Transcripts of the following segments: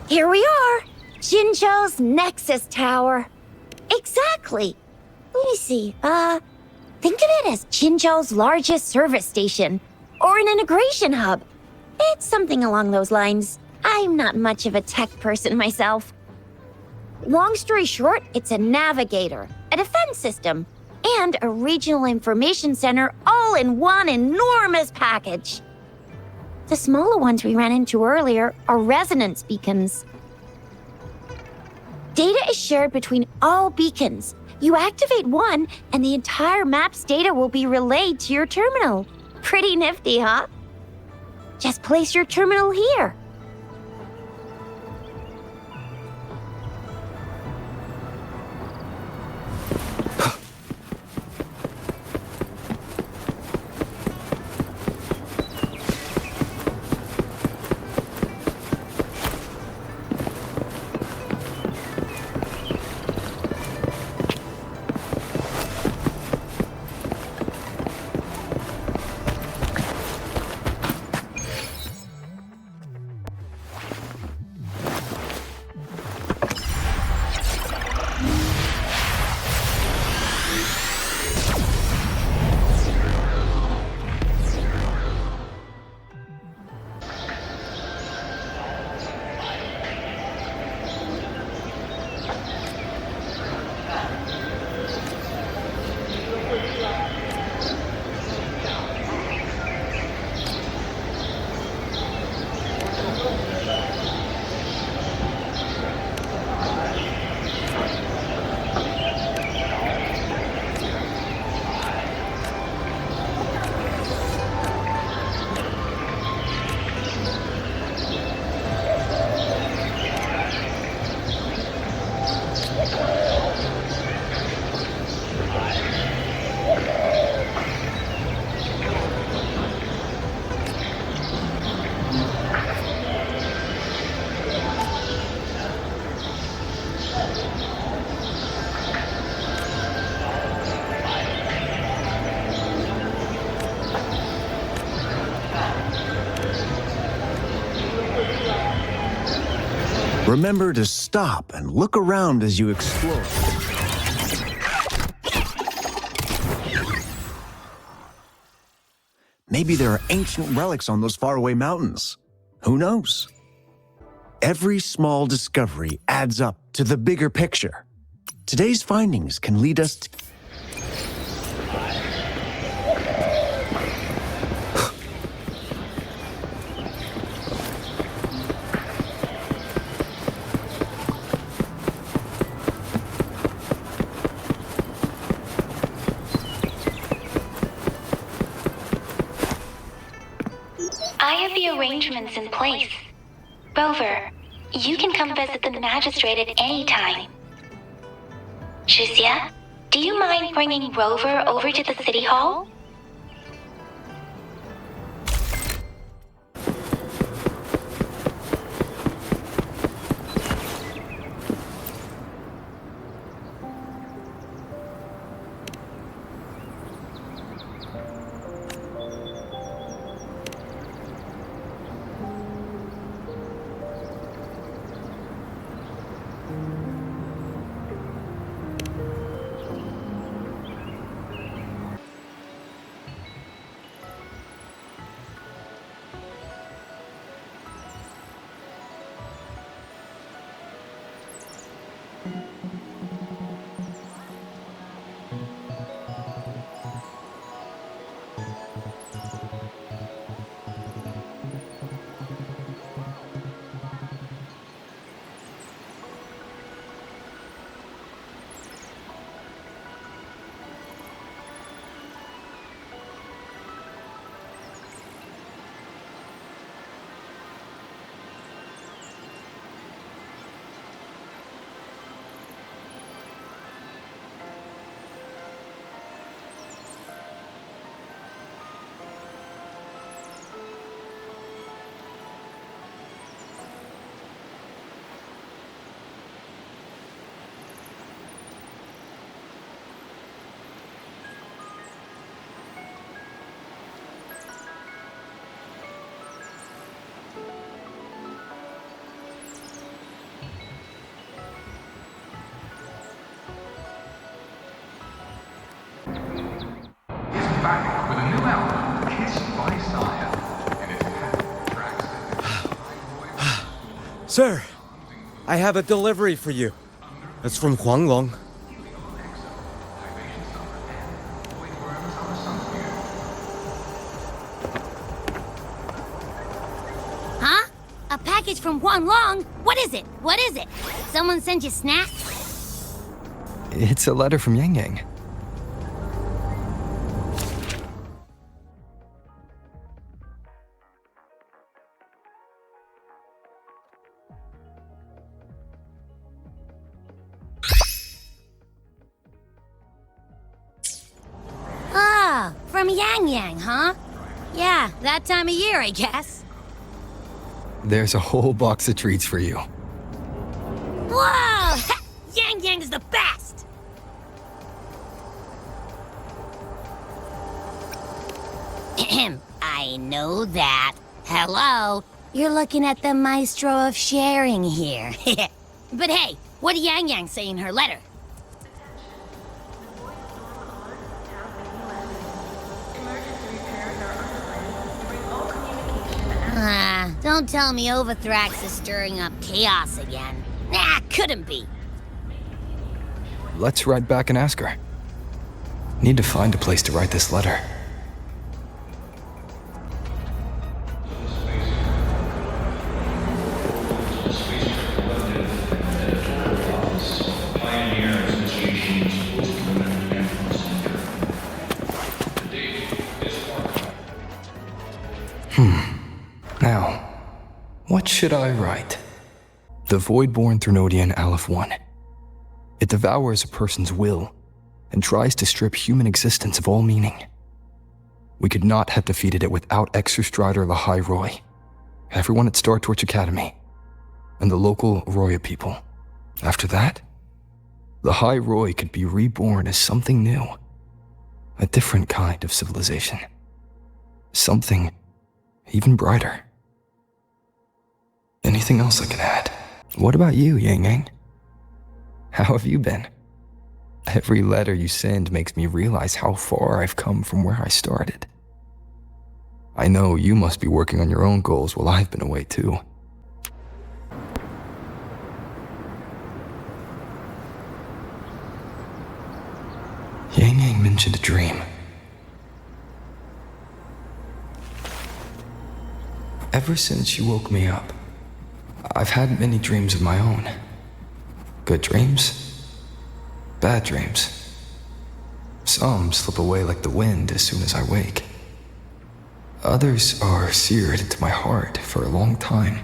Here we are. Jinzhou's Nexus Tower. Exactly. Let me see. Think of it as Jinzhou's largest service station, or an integration hub. It's something along those lines. I'm not much of a tech person myself. Long story short, it's a navigator, a defense system, and a regional information center all in one enormous package. The smaller ones we ran into earlier are resonance beacons. Data is shared between all beacons. You activate one, and the entire map's data will be relayed to your terminal. Pretty nifty, huh? Just place your terminal here. Remember to stop and look around as you explore. Maybe there are ancient relics on those faraway mountains. Who knows? Every small discovery adds up to the bigger picture. Today's findings can lead us to... I have the arrangements in place. Rover, you can come visit the magistrate at any time. Shuzia, do you mind bringing Rover over to the city hall? new album, Kissed by Saya, and its patented tracks that Sir, I have a delivery for you. It's from Huanglong. Huh? A package from Huanglong? What is it? What is it? Someone sent you snacks? It's a letter from Yang Yang. Ah, from Yang Yang, huh? Yeah, that time of year, I guess. There's a whole box of treats for you. Whoa! Yang Yang's the best! Ahem, I know that. Hello, you're looking at the maestro of sharing here. But hey, what did Yang Yang say in her letter? Don't tell me Overthrax is stirring up chaos again. Nah, couldn't be. Let's ride back and ask her. Need to find a place to write this letter. Now, what should I write? The Voidborn Threnodian Aleph 1. It devours a person's will and tries to strip human existence of all meaning. We could not have defeated it without Exostrider Lahai Roy, everyone at Star Torch Academy, and the local Roya people. After that, Lahai Roy could be reborn as something new, a different kind of civilization, something even brighter. Anything else I can add? What about you, Yang Yang? How have you been? Every letter you send makes me realize how far I've come from where I started. I know you must be working on your own goals while I've been away too. Yang Yang mentioned a dream. Ever since she woke me up, I've had many dreams of my own. Good dreams, bad dreams. Some slip away like the wind as soon as I wake. Others are seared into my heart for a long time.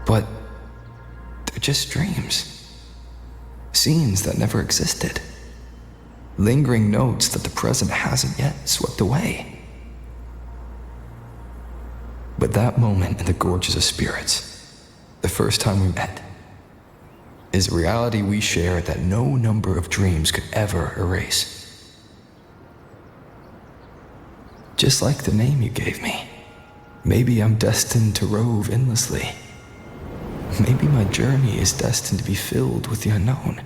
But they're just dreams. Scenes that never existed. Lingering notes that the present hasn't yet swept away. But that moment in the Gorges of Spirits, the first time we met, is a reality we share that no number of dreams could ever erase. Just like the name you gave me, maybe I'm destined to rove endlessly. Maybe my journey is destined to be filled with the unknown.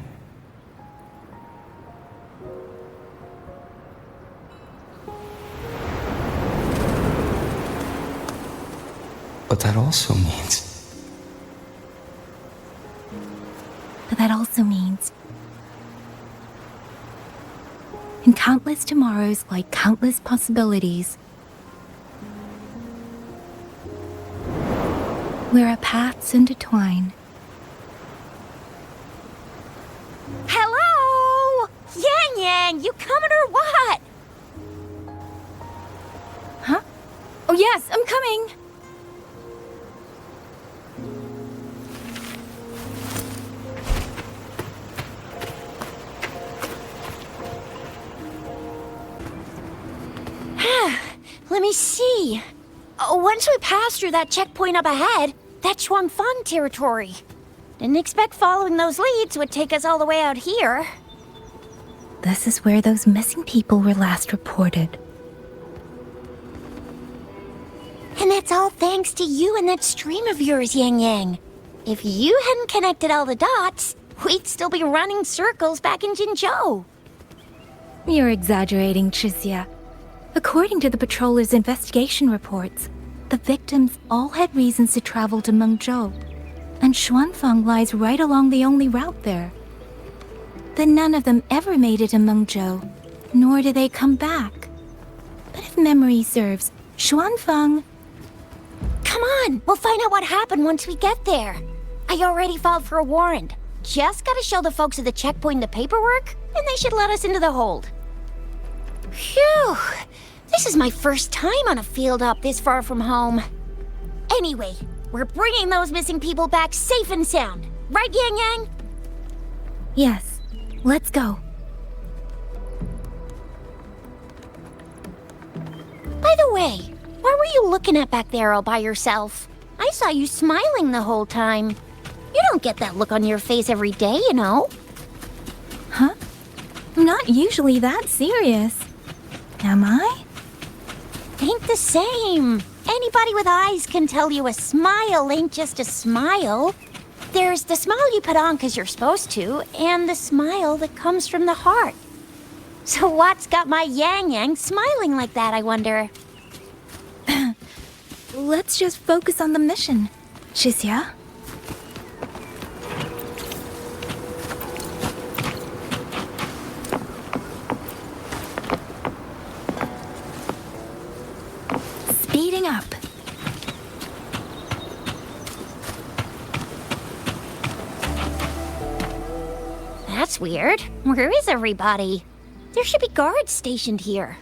But that also means... In countless tomorrows lie countless possibilities. Where our paths intertwine. Hello? Yang Yang, you coming or what? Huh? Oh yes, I'm coming! Let me see. Once we pass through that checkpoint up ahead, that's Chuanfan territory. Didn't expect following those leads would take us all the way out here. This is where those missing people were last reported. And that's all thanks to you and that stream of yours, Yang Yang. If you hadn't connected all the dots, we'd still be running circles back in Jinzhou. You're exaggerating, Tricia. According to the patroller's investigation reports, the victims all had reasons to travel to Mengzhou, and Xuanfang lies right along the only route there. But none of them ever made it to Mengzhou, nor did they come back. But if memory serves, Xuanfang... Come on, we'll find out what happened once we get there. I already filed for a warrant. Just gotta show the folks at the checkpoint the paperwork, and they should let us into the hold. Phew! This is my first time on a field up this far from home. Anyway, we're bringing those missing people back safe and sound. Right, Yang Yang? Yes, let's go. By the way, what were you looking at back there all by yourself? I saw you smiling the whole time. You don't get that look on your face every day, you know. Huh? I'm not usually that serious. Am I? Ain't the same. Anybody with eyes can tell you a smile ain't just a smile. There's the smile you put on 'cause you're supposed to, and the smile that comes from the heart. So what's got my Yang Yang smiling like that, I wonder? Let's just focus on the mission, Tricia. Speeding up. That's weird. Where is everybody? There should be guards stationed here.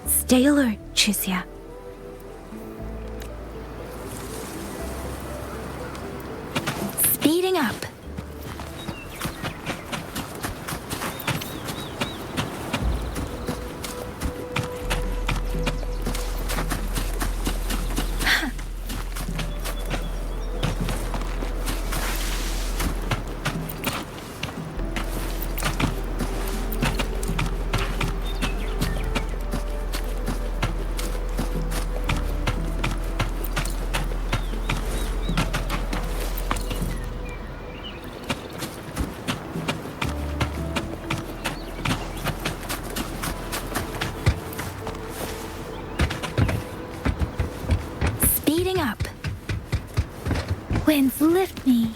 Stay alert, Tricia. Speeding up. Speeding up. Winds lift me.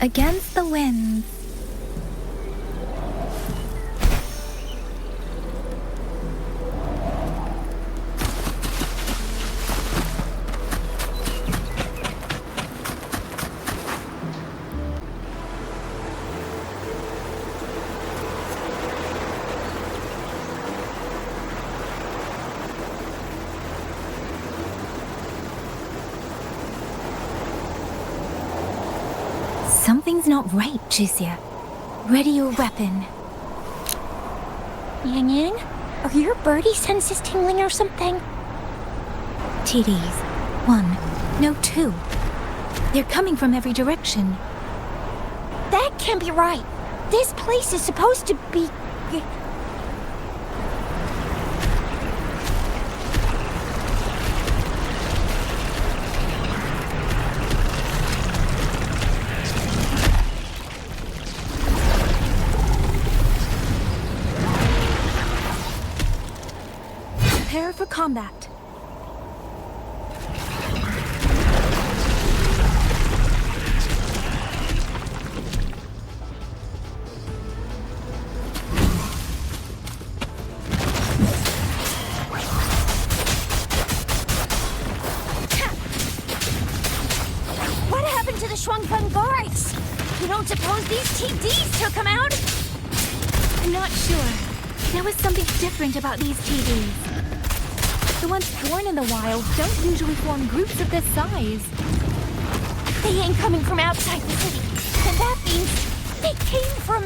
Against the winds. Something's not right, Tricia. Ready your weapon. Yang Yang, are your birdie senses tingling or something? TDs. 1. No, 2. They're coming from every direction. That can't be right. This place is supposed to be... Prepare for combat. What happened to the Shuangfeng guards? You don't suppose these TDs took them out? I'm not sure. There was something different about these TVs. The ones born in the wild don't usually form groups of this size. They ain't coming from outside the city. And that means they came from...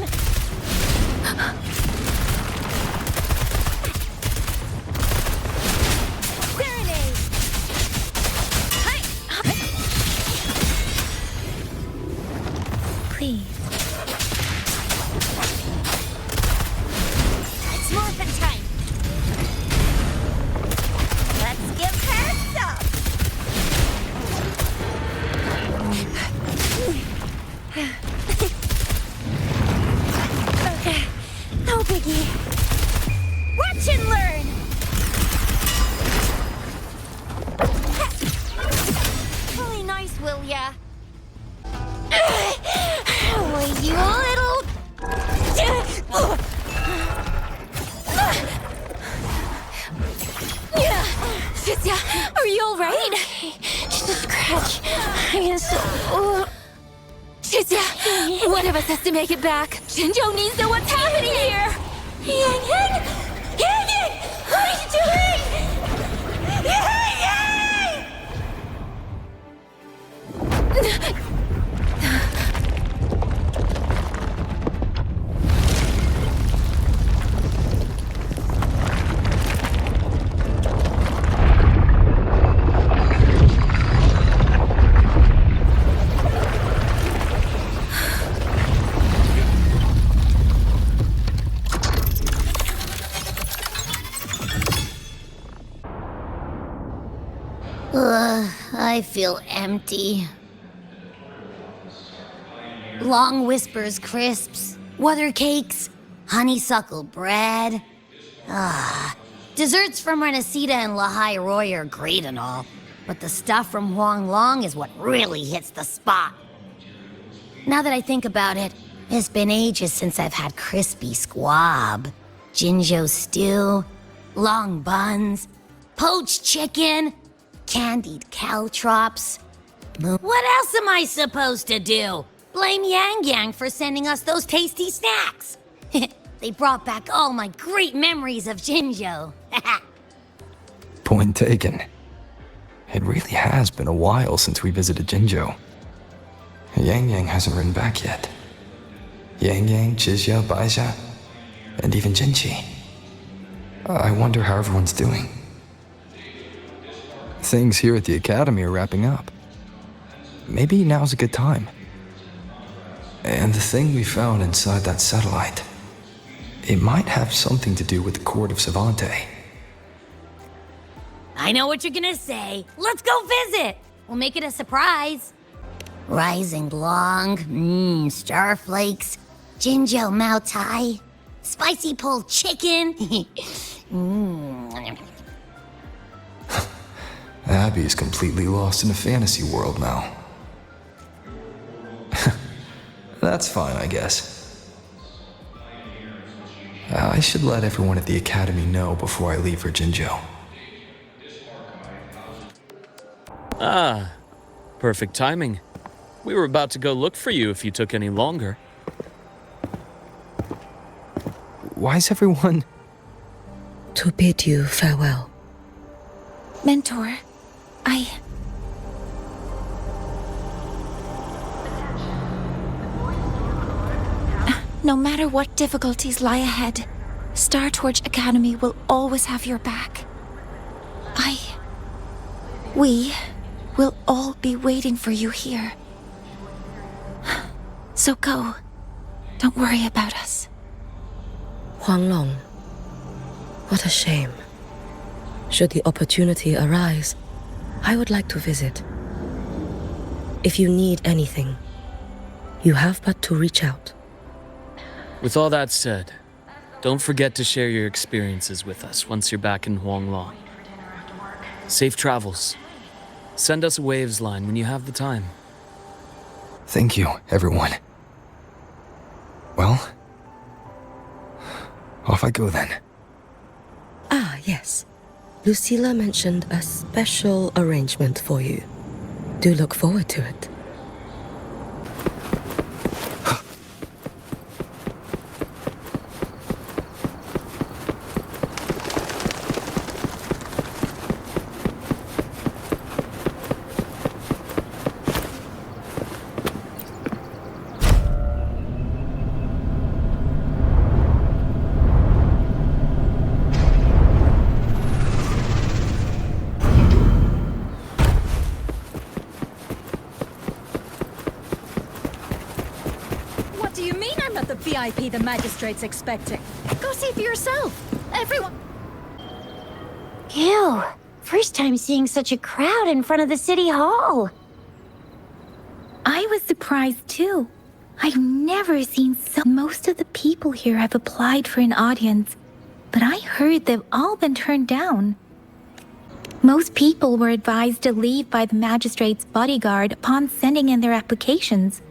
Grenade! Please. Chizia, are you alright? Just a scratch. Chizia, one of us has to make it back. Jinzhou needs to know what's happening here. Yang Yang! Yang Yang! What are you doing? Yang Yang! I feel empty. Long whispers crisps, weather cakes, honeysuckle bread. Desserts from Renacita and Lahai Roy are great and all, but the stuff from Huang Long is what really hits the spot. Now that I think about it, it's been ages since I've had crispy squab, Jinzhou stew, long buns, poached chicken, candied caltrops. What else am I supposed to do? Blame Yang Yang for sending us those tasty snacks. They brought back all my great memories of Jinzhou. Point taken. It really has been a while since we visited Jinzhou. Yang Yang hasn't written back yet. Yang Yang, Chizia, Baixia, and even Jinchi. I wonder how everyone's doing. Things here at the Academy are wrapping up. Maybe now's a good time. And the thing we found inside that satellite, it might have something to do with the Court of Savante. I know what you're gonna say. Let's go visit. We'll make it a surprise. Rising Long, starflakes, Jinzhou Mao Tai, spicy pulled chicken. Abby's completely lost in a fantasy world now. That's fine, I guess. I should let everyone at the Academy know before I leave for Jinzhou. Ah, perfect timing. We were about to go look for you if you took any longer. Why's everyone... To bid you farewell. Mentor, No matter what difficulties lie ahead, Star Torch Academy will always have your back. We will all be waiting for you here. So go. Don't worry about us. Huang Long. What a shame. Should the opportunity arise, I would like to visit. If you need anything, you have but to reach out. With all that said, don't forget to share your experiences with us once you're back in Huanglong. Safe travels. Send us a waves line when you have the time. Thank you, everyone. Well, off I go then. Ah, yes. Lucilla mentioned a special arrangement for you. Do look forward to it. VIP the magistrate's expecting. Go see for yourself. Everyone... Ew. First time seeing such a crowd in front of the city hall. I was surprised too. I've never seen so... Most of the people here have applied for an audience, but I heard they've all been turned down. Most people were advised to leave by the magistrate's bodyguard upon sending in their applications.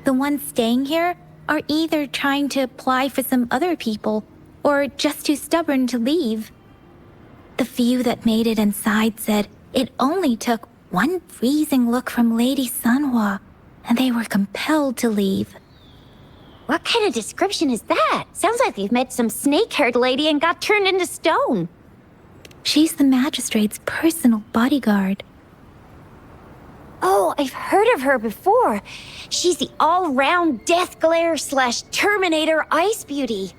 The ones staying here are either trying to apply for some other people, or just too stubborn to leave. The few that made it inside said it only took one freezing look from Lady Sanhua, and they were compelled to leave. What kind of description is that? Sounds like they've met some snake-haired lady and got turned into stone. She's the magistrate's personal bodyguard. Oh, I've heard of her before. She's the all-round Death Glare / Terminator Ice Beauty.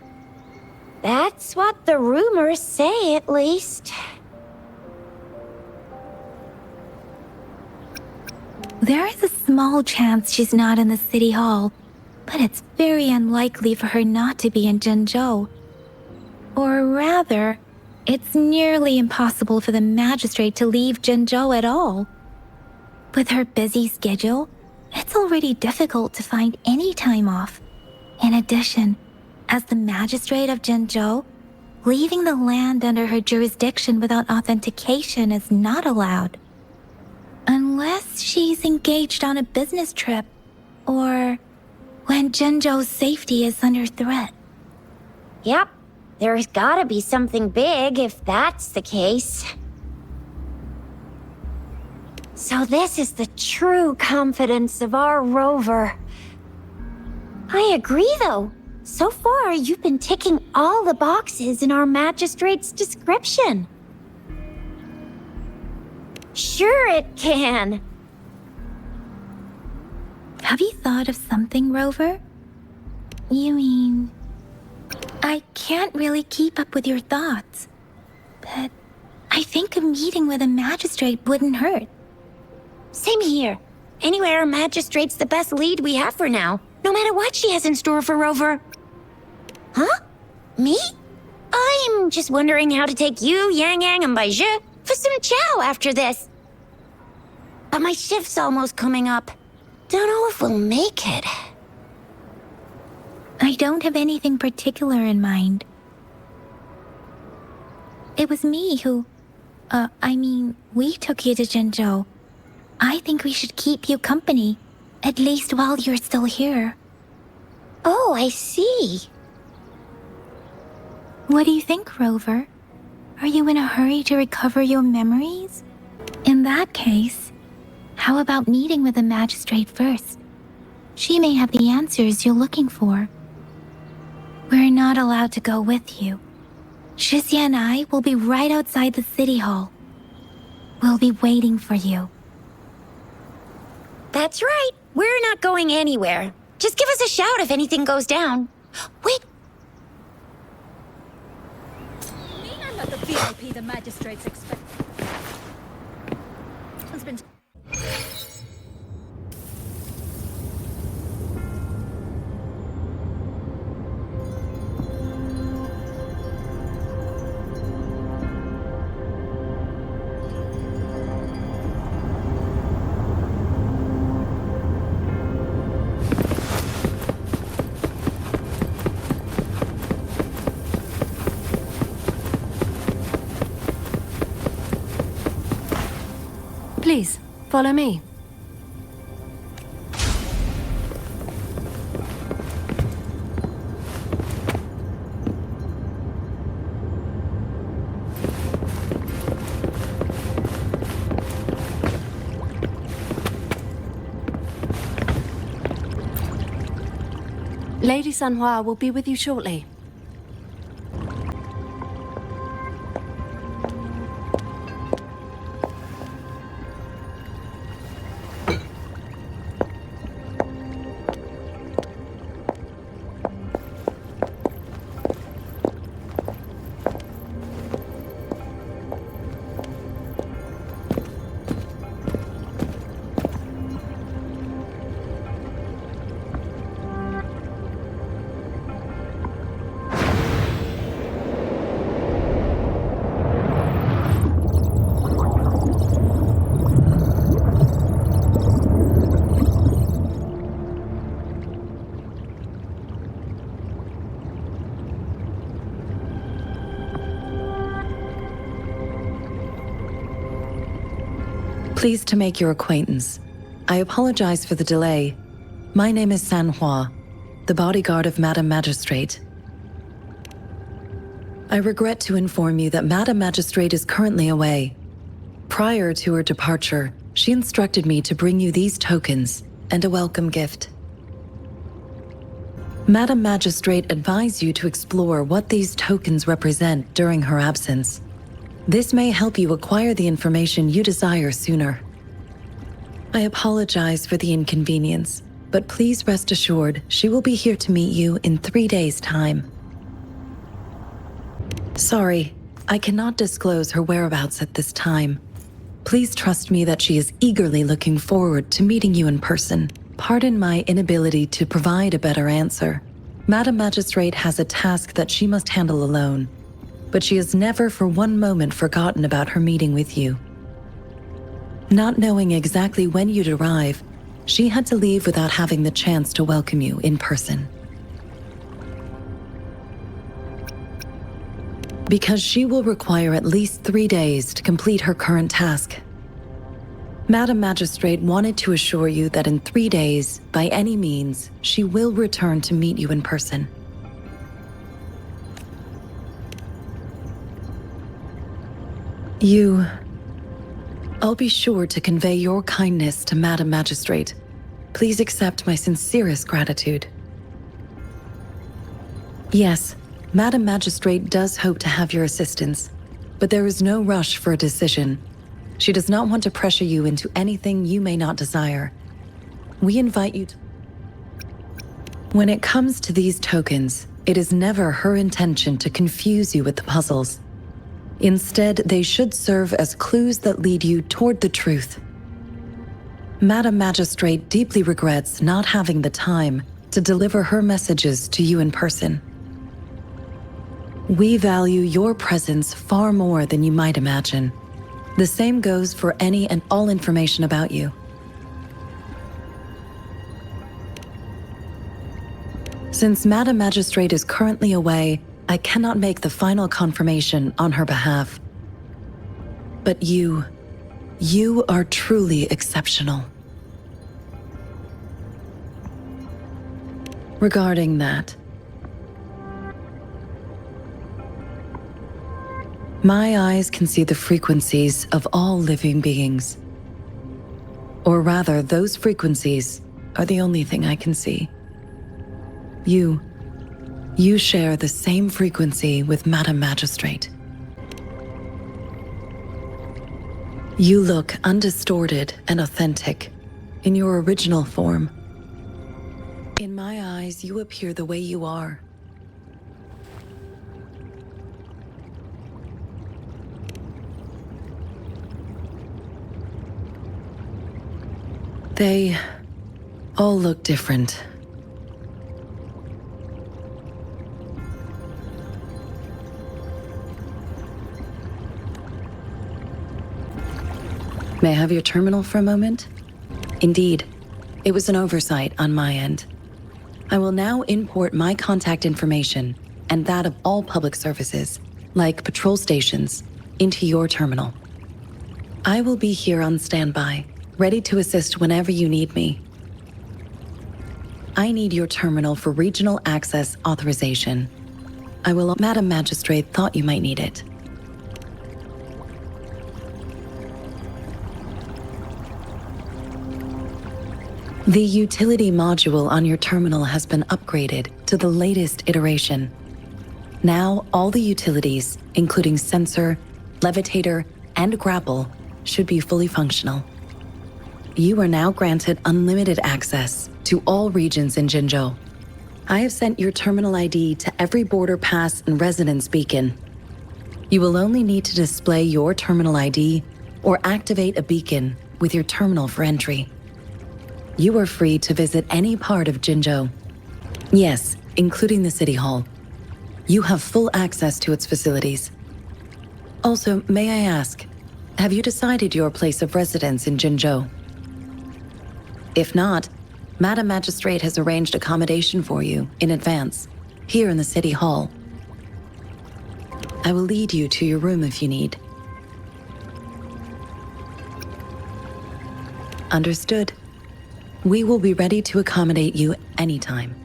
That's what the rumors say, at least. There is a small chance she's not in the city hall, but it's very unlikely for her not to be in Zhengzhou. Or rather, it's nearly impossible for the magistrate to leave Zhengzhou at all. With her busy schedule, it's already difficult to find any time off. In addition, as the magistrate of Zhengzhou, leaving the land under her jurisdiction without authentication is not allowed. Unless she's engaged on a business trip, or when Zhengzhou's safety is under threat. Yep, there's gotta be something big if that's the case. So this is the true confidence of our rover. I agree, though. So far, you've been ticking all the boxes in our magistrate's description. Sure it can. Have you thought of something, Rover? You mean... I can't really keep up with your thoughts, but I think a meeting with a magistrate wouldn't hurt. Same here. Anyway, our magistrate's the best lead we have for now, no matter what she has in store for Rover. Huh? Me? I'm just wondering how to take you, Yang Yang, and Baizhi for some chow after this. But my shift's almost coming up. Don't know if we'll make it. I don't have anything particular in mind. It was me who... we took you to Zhengzhou. I think we should keep you company, at least while you're still here. Oh, I see. What do you think, Rover? Are you in a hurry to recover your memories? In that case, how about meeting with the magistrate first? She may have the answers you're looking for. We're not allowed to go with you. Shixia and I will be right outside the city hall. We'll be waiting for you. That's right. We're not going anywhere. Just give us a shout if anything goes down. Wait. I'm not the VIP the magistrates expect. It's been... Please, follow me. Lady Sanhua will be with you shortly. Pleased to make your acquaintance. I apologize for the delay. My name is Sanhua, the bodyguard of Madam Magistrate. I regret to inform you that Madam Magistrate is currently away. Prior to her departure, she instructed me to bring you these tokens and a welcome gift. Madam Magistrate advised you to explore what these tokens represent during her absence. This may help you acquire the information you desire sooner. I apologize for the inconvenience, but please rest assured she will be here to meet you in 3 days' time. Sorry, I cannot disclose her whereabouts at this time. Please trust me that she is eagerly looking forward to meeting you in person. Pardon my inability to provide a better answer. Madam Magistrate has a task that she must handle alone, but she has never for one moment forgotten about her meeting with you. Not knowing exactly when you'd arrive, she had to leave without having the chance to welcome you in person. Because she will require at least 3 days to complete her current task. Madam Magistrate wanted to assure you that in 3 days, by any means, she will return to meet you in person. I'll be sure to convey your kindness to Madam Magistrate. Please accept my sincerest gratitude. Yes, Madam Magistrate does hope to have your assistance, but there is no rush for a decision. She does not want to pressure you into anything you may not desire. We invite you to... When it comes to these tokens, it is never her intention to confuse you with the puzzles. Instead, they should serve as clues that lead you toward the truth. Madam Magistrate deeply regrets not having the time to deliver her messages to you in person. We value your presence far more than you might imagine. The same goes for any and all information about you. Since Madam Magistrate is currently away, I cannot make the final confirmation on her behalf. But you are truly exceptional. Regarding that, my eyes can see the frequencies of all living beings. Or rather, those frequencies are the only thing I can see. You share the same frequency with Madam Magistrate. You look undistorted and authentic in your original form. In my eyes, you appear the way you are. They all look different. May I have your terminal for a moment? Indeed, it was an oversight on my end. I will now import my contact information and that of all public services, like patrol stations, into your terminal. I will be here on standby, ready to assist whenever you need me. I need your terminal for regional access authorization. Madam Magistrate thought you might need it. The utility module on your terminal has been upgraded to the latest iteration. Now, all the utilities, including sensor, levitator, and grapple, should be fully functional. You are now granted unlimited access to all regions in Jinzhou. I have sent your terminal ID to every border pass and residence beacon. You will only need to display your terminal ID or activate a beacon with your terminal for entry. You are free to visit any part of Jinzhou. Yes, including the City Hall. You have full access to its facilities. Also, may I ask, have you decided your place of residence in Jinzhou? If not, Madam Magistrate has arranged accommodation for you in advance, here in the City Hall. I will lead you to your room if you need. Understood. We will be ready to accommodate you anytime.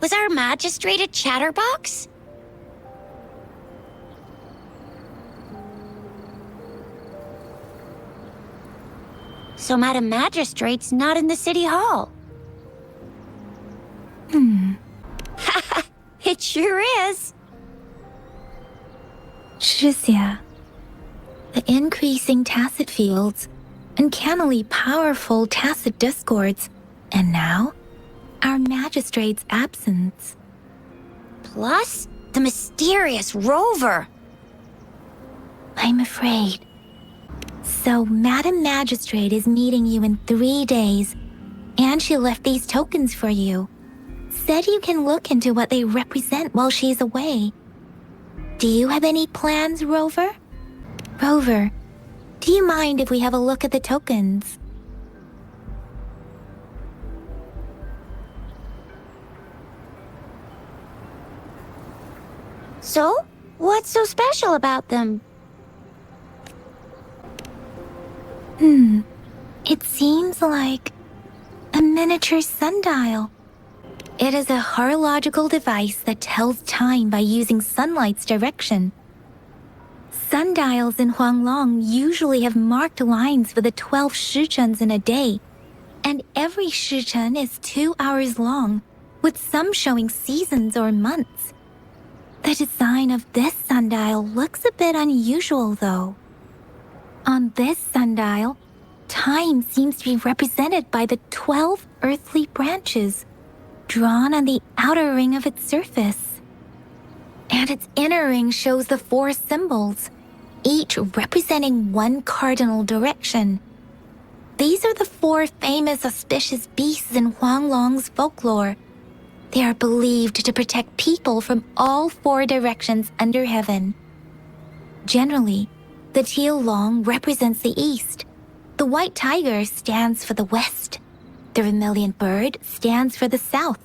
Was our magistrate a chatterbox? So Madam Magistrate's not in the city hall. It sure is. Shizia. The increasing tacit fields, uncannily powerful tacit discords, and now, our magistrate's absence. Plus, the mysterious rover. I'm afraid. So, Madam Magistrate is meeting you in 3 days, and she left these tokens for you. Said you can look into what they represent while she's away. Do you have any plans, Rover? Rover, do you mind if we have a look at the tokens? So, what's so special about them? It seems like a miniature sundial. It is a horological device that tells time by using sunlight's direction. Sundials in Huanglong usually have marked lines for the 12 shichens in a day, and every shichen is 2 hours long, with some showing seasons or months. The design of this sundial looks a bit unusual, though. On this sundial, time seems to be represented by the 12 earthly branches, drawn on the outer ring of its surface. And its inner ring shows the 4 symbols, each representing one cardinal direction. These are the 4 famous auspicious beasts in Huanglong's folklore. They are believed to protect people from all 4 directions under heaven. Generally, the teal long represents the east, the white tiger stands for the west, the vermilion bird stands for the south,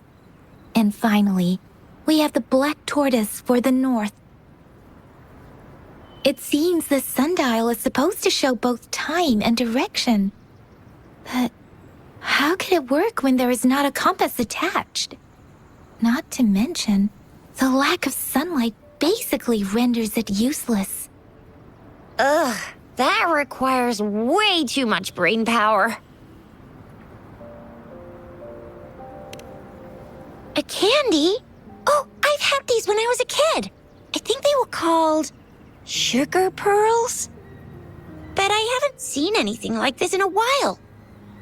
and finally, we have the black tortoise for the north. It seems the sundial is supposed to show both time and direction. But how could it work when there is not a compass attached? Not to mention, the lack of sunlight basically renders it useless. Ugh, that requires way too much brain power. A candy? Oh, I've had these when I was a kid. I think they were called sugar pearls. But I haven't seen anything like this in a while.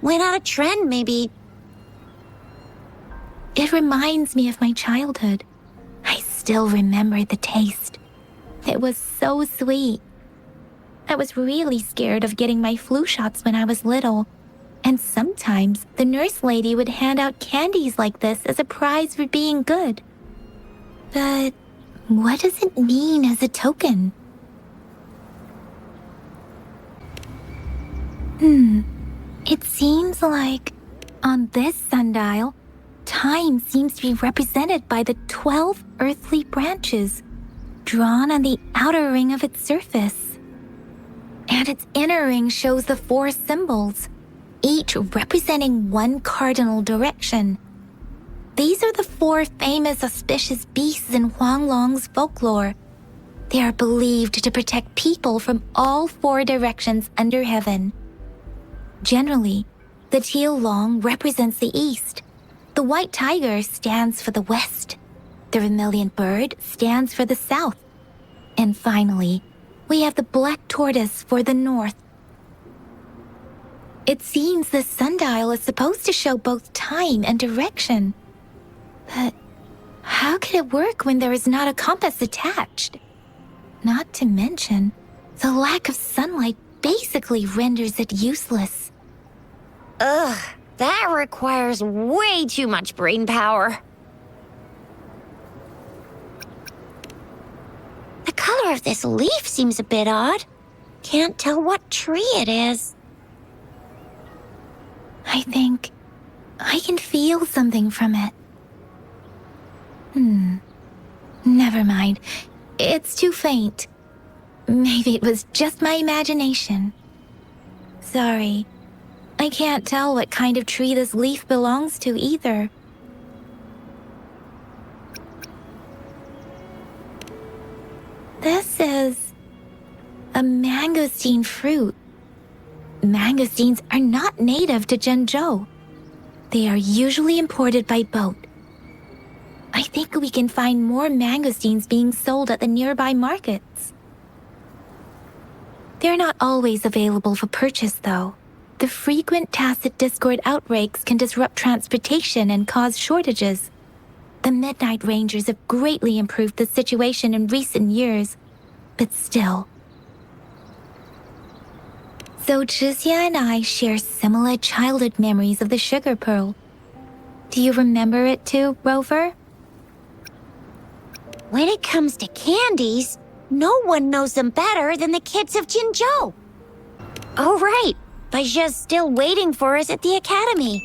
Went out of trend, maybe. It reminds me of my childhood. I still remember the taste. It was so sweet. I was really scared of getting my flu shots when I was little, and sometimes the nurse lady would hand out candies like this as a prize for being good. But what does it mean as a token? It seems like on this sundial, time seems to be represented by the 12 earthly branches, drawn on the outer ring of its surface. And its inner ring shows the 4 symbols, each representing one cardinal direction. These are the 4 famous auspicious beasts in Huanglong's folklore. They are believed to protect people from all 4 directions under heaven. Generally, the teal long represents the east, the white tiger stands for the west, the vermilion bird stands for the south, and finally, we have the black tortoise for the north. It seems the sundial is supposed to show both time and direction. But how could it work when there is not a compass attached? Not to mention, the lack of sunlight basically renders it useless. Ugh, that requires way too much brain power. The color of this leaf seems a bit odd. Can't tell what tree it is. I think I can feel something from it. Never mind. It's too faint. Maybe it was just my imagination. Sorry. I can't tell what kind of tree this leaf belongs to either. This is a mangosteen fruit. Mangosteens are not native to Zhengzhou. They are usually imported by boat. I think we can find more mangosteens being sold at the nearby markets. They're not always available for purchase, though. The frequent tacit discord outbreaks can disrupt transportation and cause shortages. The Midnight Rangers have greatly improved the situation in recent years, but still. So Zhixia and I share similar childhood memories of the sugar pearl. Do you remember it too, Rover? When it comes to candies, no one knows them better than the kids of Jinzhou. Oh, right. Baja's still waiting for us at the academy.